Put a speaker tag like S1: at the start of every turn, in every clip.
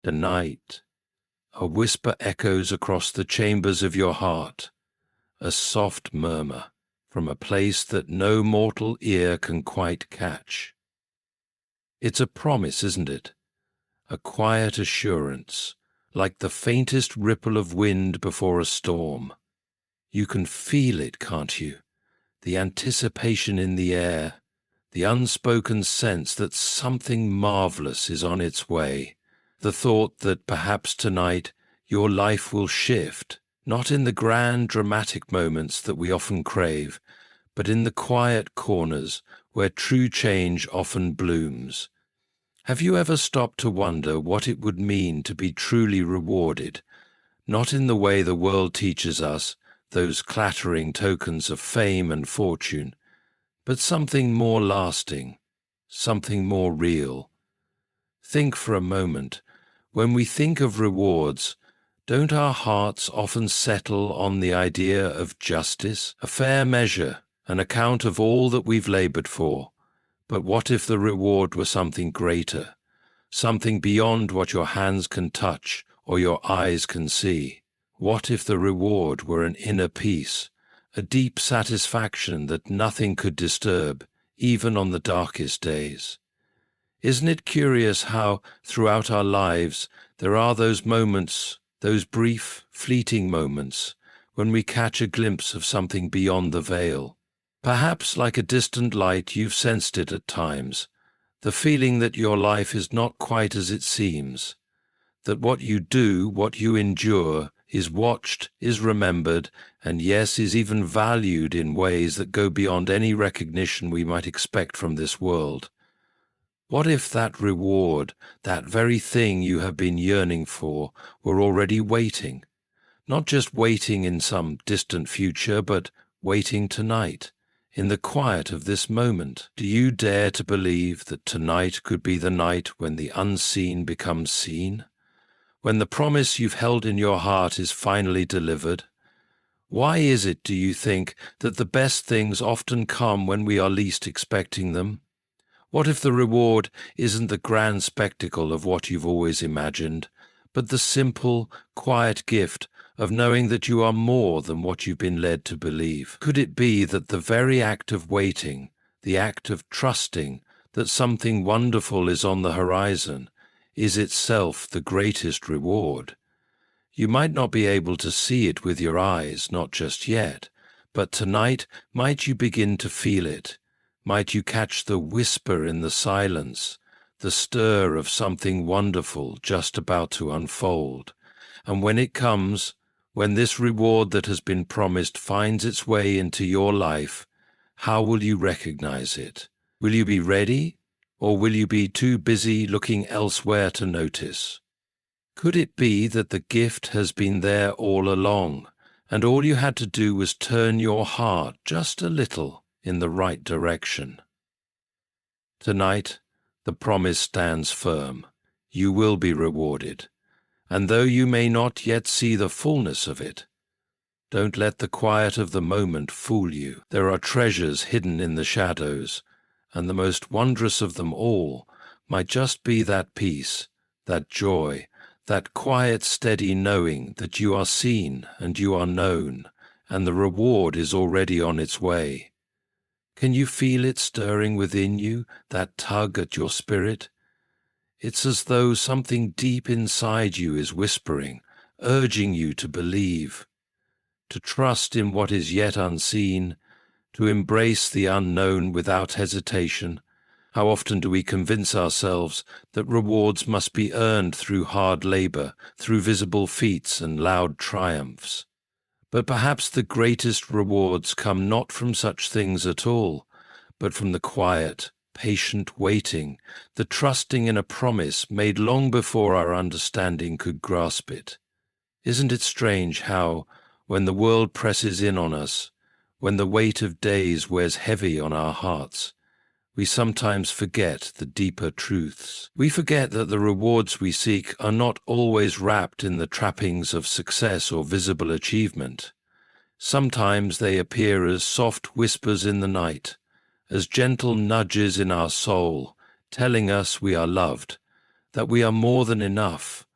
S1: Tonight, a whisper echoes across the chambers of your heart, a soft murmur from a place that no mortal ear can quite catch. It's a promise, isn't it? A quiet assurance, like the faintest ripple of wind before a storm. You can feel it, can't you? The anticipation in the air, the unspoken sense that something marvelous is on its way, the thought that perhaps tonight your life will shift, not in the grand dramatic moments that we often crave, but in the quiet corners where true change often blooms. Have you ever stopped to wonder what it would mean to be truly rewarded, not in the way the world teaches us, those clattering tokens of fame and fortune, but something more lasting, something more real? Think for a moment. When we think of rewards, don't our hearts often settle on the idea of justice, a fair measure, an account of all that we've labored for? But what if the reward were something greater, something beyond what your hands can touch or your eyes can see? What if the reward were an inner peace, a deep satisfaction that nothing could disturb, even on the darkest days? Isn't it curious how, throughout our lives, there are those moments, those brief, fleeting moments, when we catch a glimpse of something beyond the veil? Perhaps like a distant light you've sensed it at times, the feeling that your life is not quite as it seems, that what you do, what you endure, is watched, is remembered, and yes, is even valued in ways that go beyond any recognition we might expect from this world. What if that reward, that very thing you have been yearning for, were already waiting? Not just waiting in some distant future, but waiting tonight, in the quiet of this moment. Do you dare to believe that tonight could be the night when the unseen becomes seen? When the promise you've held in your heart is finally delivered? Why is it, do you think, that the best things often come when we are least expecting them? What if the reward isn't the grand spectacle of what you've always imagined, but the simple, quiet gift of knowing that you are more than what you've been led to believe? Could it be that the very act of waiting, the act of trusting that something wonderful is on the horizon, is itself the greatest reward? You might not be able to see it with your eyes, not just yet, but tonight might you begin to feel it? Might you catch the whisper in the silence, the stir of something wonderful just about to unfold? And when it comes, when this reward that has been promised finds its way into your life, how will you recognize it? Will you be ready, or will you be too busy looking elsewhere to notice? Could it be that the gift has been there all along, and all you had to do was turn your heart just a little in the right direction? Tonight, the promise stands firm. You will be rewarded. And though you may not yet see the fullness of it, don't let the quiet of the moment fool you. There are treasures hidden in the shadows, and the most wondrous of them all might just be that peace, that joy, that quiet, steady knowing that you are seen and you are known, and the reward is already on its way. Can you feel it stirring within you, that tug at your spirit? It's as though something deep inside you is whispering, urging you to believe, to trust in what is yet unseen, to embrace the unknown without hesitation. How often do we convince ourselves that rewards must be earned through hard labor, through visible feats and loud triumphs? But perhaps the greatest rewards come not from such things at all, but from the quiet, patient waiting, the trusting in a promise made long before our understanding could grasp it. Isn't it strange how, when the world presses in on us, when the weight of days wears heavy on our hearts, we sometimes forget the deeper truths. We forget that the rewards we seek are not always wrapped in the trappings of success or visible achievement. Sometimes they appear as soft whispers in the night, as gentle nudges in our soul, telling us we are loved, that we are more than enough,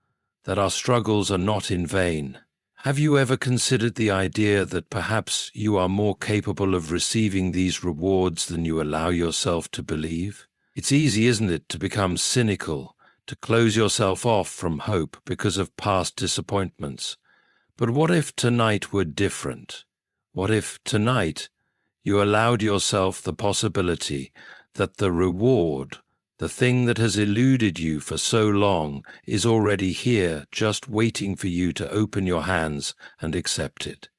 S1: that our struggles are not in vain. Have you ever considered the idea that perhaps you are more capable of receiving these rewards than you allow yourself to believe? It's easy, isn't it, to become cynical, to close yourself off from hope because of past disappointments. But what if tonight were different? What if tonight you allowed yourself the possibility that the reward, the thing that has eluded you for so long, is already here, just waiting for you to open your hands and accept it?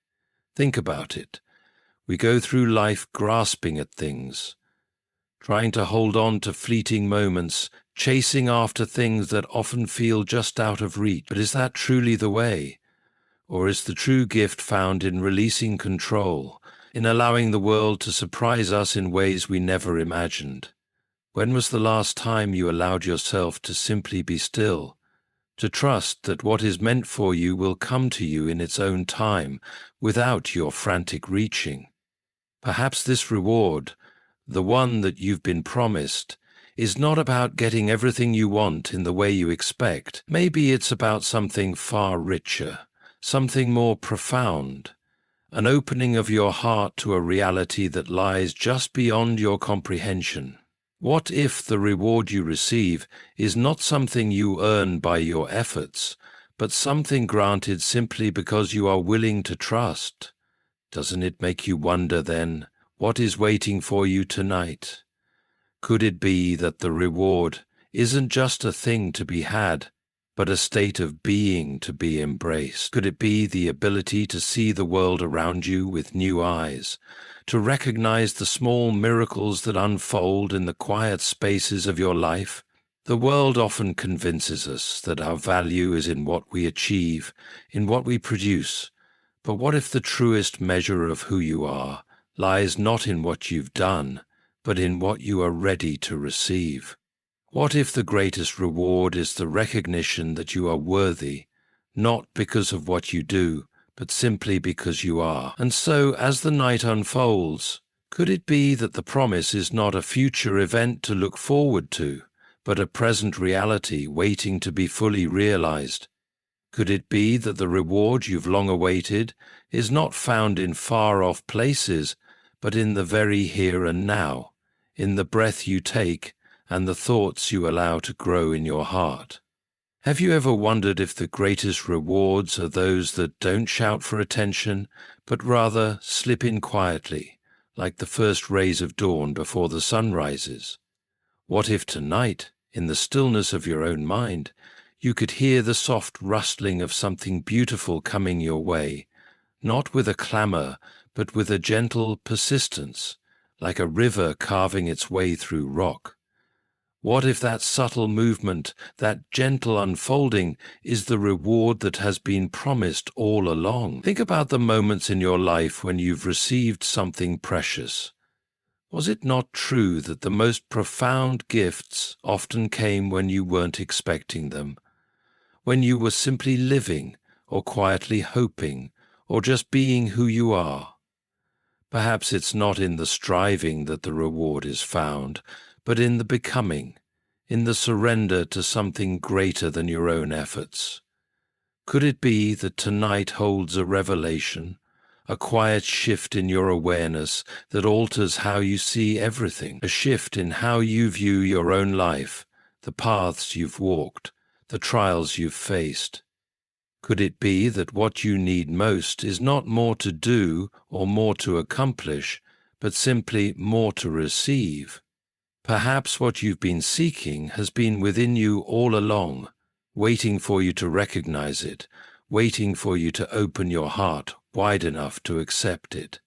S1: Think about it. We go through life grasping at things, trying to hold on to fleeting moments, chasing after things that often feel just out of reach. But is that truly the way? Or is the true gift found in releasing control, in allowing the world to surprise us in ways we never imagined? When was the last time you allowed yourself to simply be still, to trust that what is meant for you will come to you in its own time, without your frantic reaching? Perhaps this reward, the one that you've been promised, is not about getting everything you want in the way you expect. Maybe it's about something far richer, something more profound, an opening of your heart to a reality that lies just beyond your comprehension. What if the reward you receive is not something you earn by your efforts, but something granted simply because you are willing to trust? Doesn't it make you wonder then, what is waiting for you tonight? Could it be that the reward isn't just a thing to be had, but a state of being to be embraced? Could it be the ability to see the world around you with new eyes, to recognize the small miracles that unfold in the quiet spaces of your life? The world often convinces us that our value is in what we achieve, in what we produce. But what if the truest measure of who you are lies not in what you've done, but in what you are ready to receive? What if the greatest reward is the recognition that you are worthy, not because of what you do, but simply because you are? And so, as the night unfolds, could it be that the promise is not a future event to look forward to, but a present reality waiting to be fully realized? Could it be that the reward you've long awaited is not found in far-off places, but in the very here and now, in the breath you take and the thoughts you allow to grow in your heart? Have you ever wondered if the greatest rewards are those that don't shout for attention, but rather slip in quietly, like the first rays of dawn before the sun rises? What if tonight, in the stillness of your own mind, you could hear the soft rustling of something beautiful coming your way, not with a clamor, but with a gentle persistence, like a river carving its way through rock? What if that subtle movement, that gentle unfolding, is the reward that has been promised all along? Think about the moments in your life when you've received something precious. Was it not true that the most profound gifts often came when you weren't expecting them? When you were simply living, or quietly hoping, or just being who you are? Perhaps it's not in the striving that the reward is found, but in the becoming, in the surrender to something greater than your own efforts. Could it be that tonight holds a revelation, a quiet shift in your awareness that alters how you see everything, a shift in how you view your own life, the paths you've walked, the trials you've faced? Could it be that what you need most is not more to do or more to accomplish, but simply more to receive? Perhaps what you've been seeking has been within you all along, waiting for you to recognize it, waiting for you to open your heart wide enough to accept it.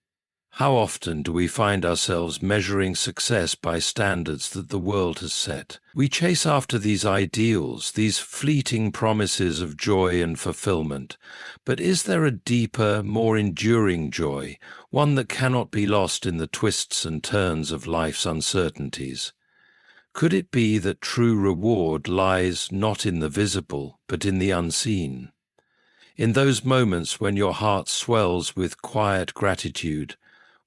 S1: How often do we find ourselves measuring success by standards that the world has set? We chase after these ideals, these fleeting promises of joy and fulfillment. But is there a deeper, more enduring joy, one that cannot be lost in the twists and turns of life's uncertainties? Could it be that true reward lies not in the visible, but in the unseen? In those moments when your heart swells with quiet gratitude,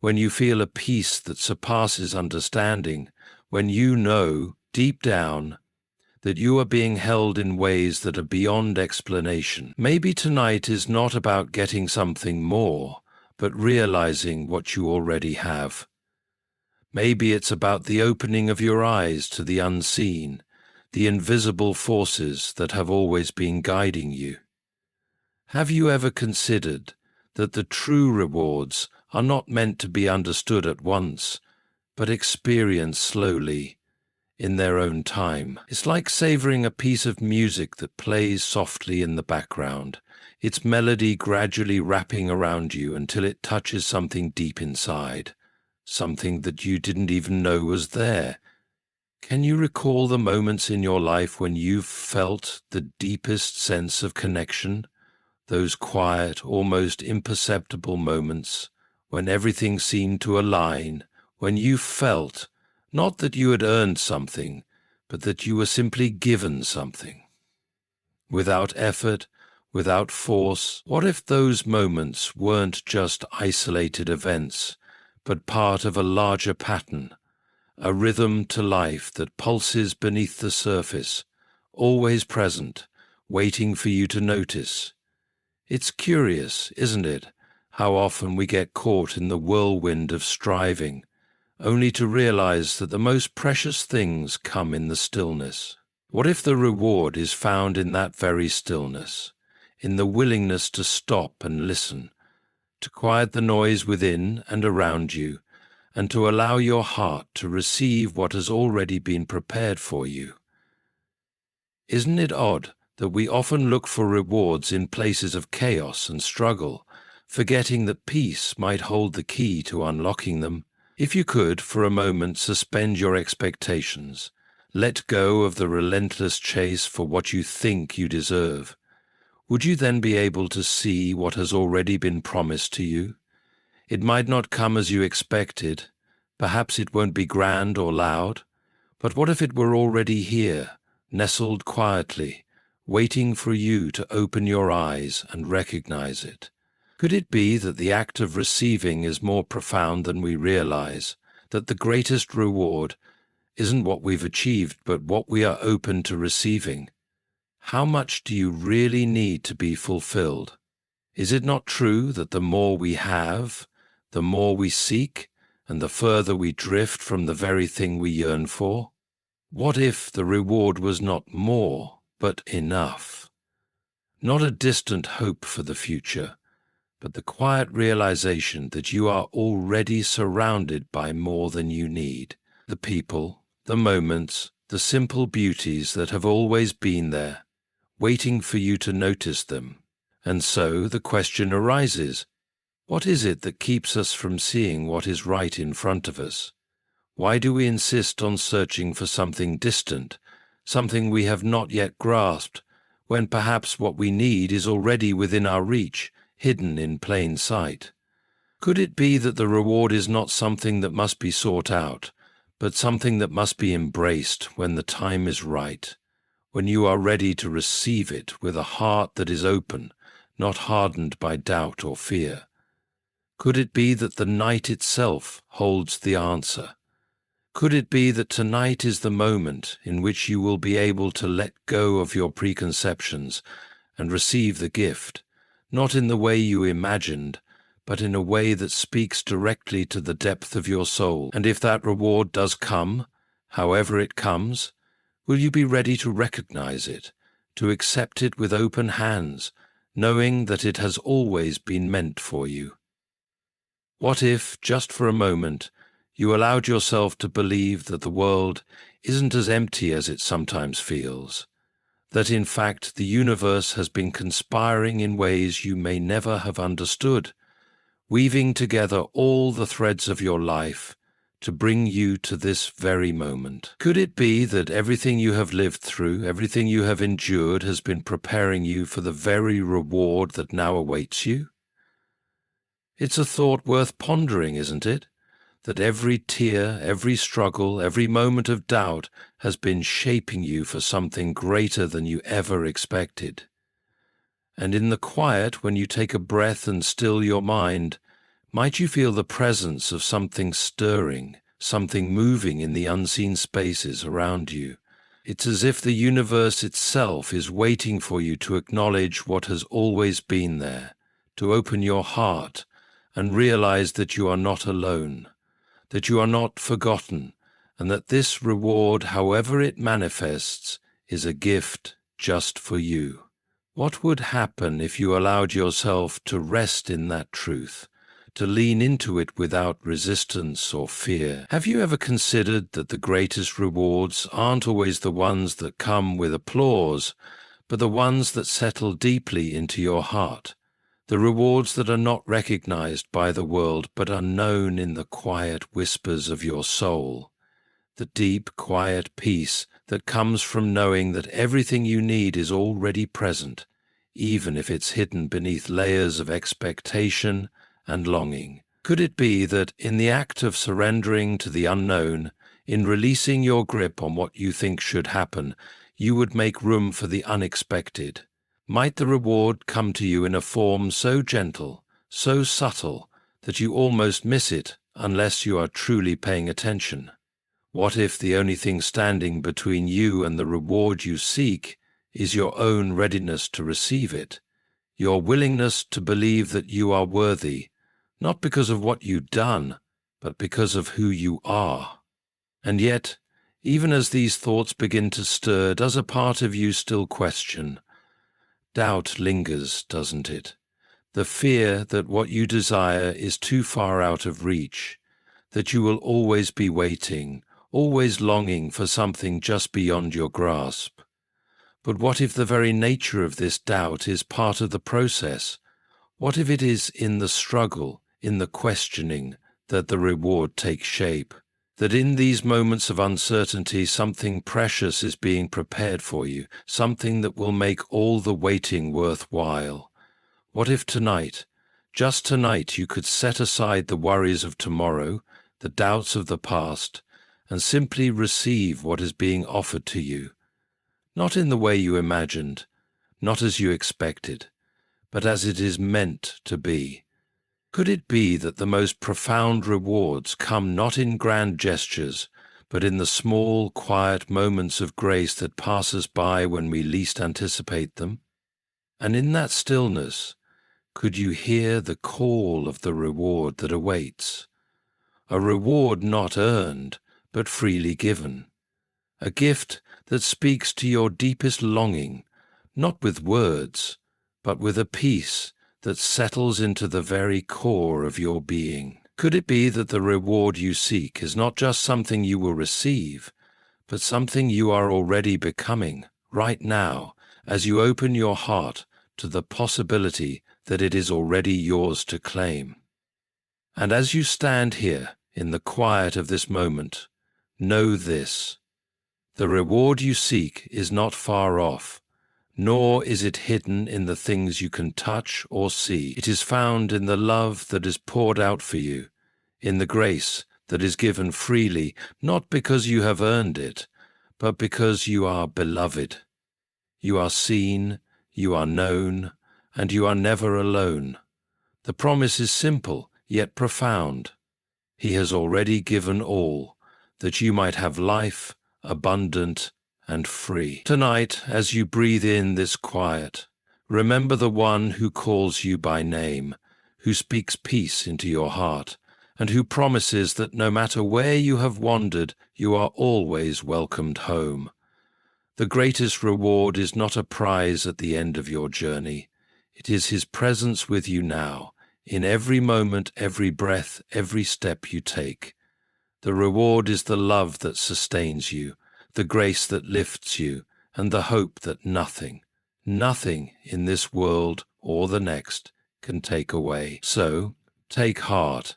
S1: when you feel a peace that surpasses understanding, when you know, deep down, that you are being held in ways that are beyond explanation. Maybe tonight is not about getting something more, but realizing what you already have. Maybe it's about the opening of your eyes to the unseen, the invisible forces that have always been guiding you. Have you ever considered that the true rewards are not meant to be understood at once, but experienced slowly, in their own time? It's like savoring a piece of music that plays softly in the background, its melody gradually wrapping around you until it touches something deep inside, something that you didn't even know was there. Can you recall the moments in your life when you've felt the deepest sense of connection? Those quiet, almost imperceptible moments when everything seemed to align, when you felt not that you had earned something, but that you were simply given something. Without effort, without force. What if those moments weren't just isolated events, but part of a larger pattern, a rhythm to life that pulses beneath the surface, always present, waiting for you to notice? It's curious, isn't it, how often we get caught in the whirlwind of striving, only to realize that the most precious things come in the stillness. What if the reward is found in that very stillness, in the willingness to stop and listen, to quiet the noise within and around you, and to allow your heart to receive what has already been prepared for you? Isn't it odd that we often look for rewards in places of chaos and struggle, forgetting that peace might hold the key to unlocking them? If you could, for a moment, suspend your expectations, let go of the relentless chase for what you think you deserve, would you then be able to see what has already been promised to you? It might not come as you expected, perhaps it won't be grand or loud, but what if it were already here, nestled quietly, waiting for you to open your eyes and recognize it? Could it be that the act of receiving is more profound than we realize, that the greatest reward isn't what we've achieved, but what we are open to receiving? How much do you really need to be fulfilled? Is it not true that the more we have, the more we seek, and the further we drift from the very thing we yearn for? What if the reward was not more, but enough? Not a distant hope for the future, but the quiet realization that you are already surrounded by more than you need. The people, the moments, the simple beauties that have always been there, waiting for you to notice them. And so the question arises, what is it that keeps us from seeing what is right in front of us? Why do we insist on searching for something distant, something we have not yet grasped, when perhaps what we need is already within our reach, hidden in plain sight? Could it be that the reward is not something that must be sought out, but something that must be embraced when the time is right, when you are ready to receive it with a heart that is open, not hardened by doubt or fear? Could it be that the night itself holds the answer? Could it be that tonight is the moment in which you will be able to let go of your preconceptions and receive the gift, not in the way you imagined, but in a way that speaks directly to the depth of your soul? And if that reward does come, however it comes, will you be ready to recognize it, to accept it with open hands, knowing that it has always been meant for you? What if, just for a moment, you allowed yourself to believe that the world isn't as empty as it sometimes feels, that in fact the universe has been conspiring in ways you may never have understood, weaving together all the threads of your life to bring you to this very moment? Could it be that everything you have lived through, everything you have endured, has been preparing you for the very reward that now awaits you? It's a thought worth pondering, isn't it? That every tear, every struggle, every moment of doubt has been shaping you for something greater than you ever expected. And in the quiet, when you take a breath and still your mind, might you feel the presence of something stirring, something moving in the unseen spaces around you? It's as if the universe itself is waiting for you to acknowledge what has always been there, to open your heart and realize that you are not alone, that you are not forgotten, and that this reward, however it manifests, is a gift just for you. What would happen if you allowed yourself to rest in that truth, to lean into it without resistance or fear? Have you ever considered that the greatest rewards aren't always the ones that come with applause, but the ones that settle deeply into your heart? The rewards that are not recognized by the world, but are known in the quiet whispers of your soul. The deep, quiet peace that comes from knowing that everything you need is already present, even if it's hidden beneath layers of expectation and longing. Could it be that in the act of surrendering to the unknown, in releasing your grip on what you think should happen, you would make room for the unexpected? Might the reward come to you in a form so gentle, so subtle, that you almost miss it unless you are truly paying attention? What if the only thing standing between you and the reward you seek is your own readiness to receive it, your willingness to believe that you are worthy, not because of what you've done, but because of who you are? And yet, even as these thoughts begin to stir, does a part of you still question? Doubt lingers, doesn't it? The fear that what you desire is too far out of reach, that you will always be waiting, always longing for something just beyond your grasp. But what if the very nature of this doubt is part of the process? What if it is in the struggle, in the questioning, that the reward takes shape? That in these moments of uncertainty something precious is being prepared for you, something that will make all the waiting worthwhile? What if tonight, just tonight, you could set aside the worries of tomorrow, the doubts of the past, and simply receive what is being offered to you, not in the way you imagined, not as you expected, but as it is meant to be? Could it be that the most profound rewards come not in grand gestures, but in the small, quiet moments of grace that pass us by when we least anticipate them? And in that stillness, could you hear the call of the reward that awaits? A reward not earned, but freely given. A gift that speaks to your deepest longing, not with words, but with a peace that settles into the very core of your being. Could it be that the reward you seek is not just something you will receive, but something you are already becoming right now as you open your heart to the possibility that it is already yours to claim? And as you stand here in the quiet of this moment, know this: the reward you seek is not far off, nor is it hidden in the things you can touch or see. It is found in the love that is poured out for you, in the grace that is given freely, not because you have earned it, but because you are beloved. You are seen, you are known, and you are never alone. The promise is simple, yet profound. He has already given all, that you might have life, abundant and free. Tonight, as you breathe in this quiet, remember the one who calls you by name, who speaks peace into your heart, and who promises that no matter where you have wandered, you are always welcomed home. The greatest reward is not a prize at the end of your journey. It is his presence with you now, in every moment, every breath, every step you take. The reward is the love that sustains you, the grace that lifts you, and the hope that nothing in this world or the next can take away. So, take heart.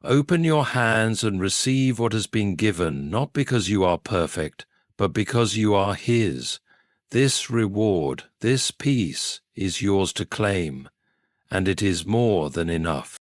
S1: Open your hands and receive what has been given, not because you are perfect, but because you are his. This reward, this peace, is yours to claim, and it is more than enough.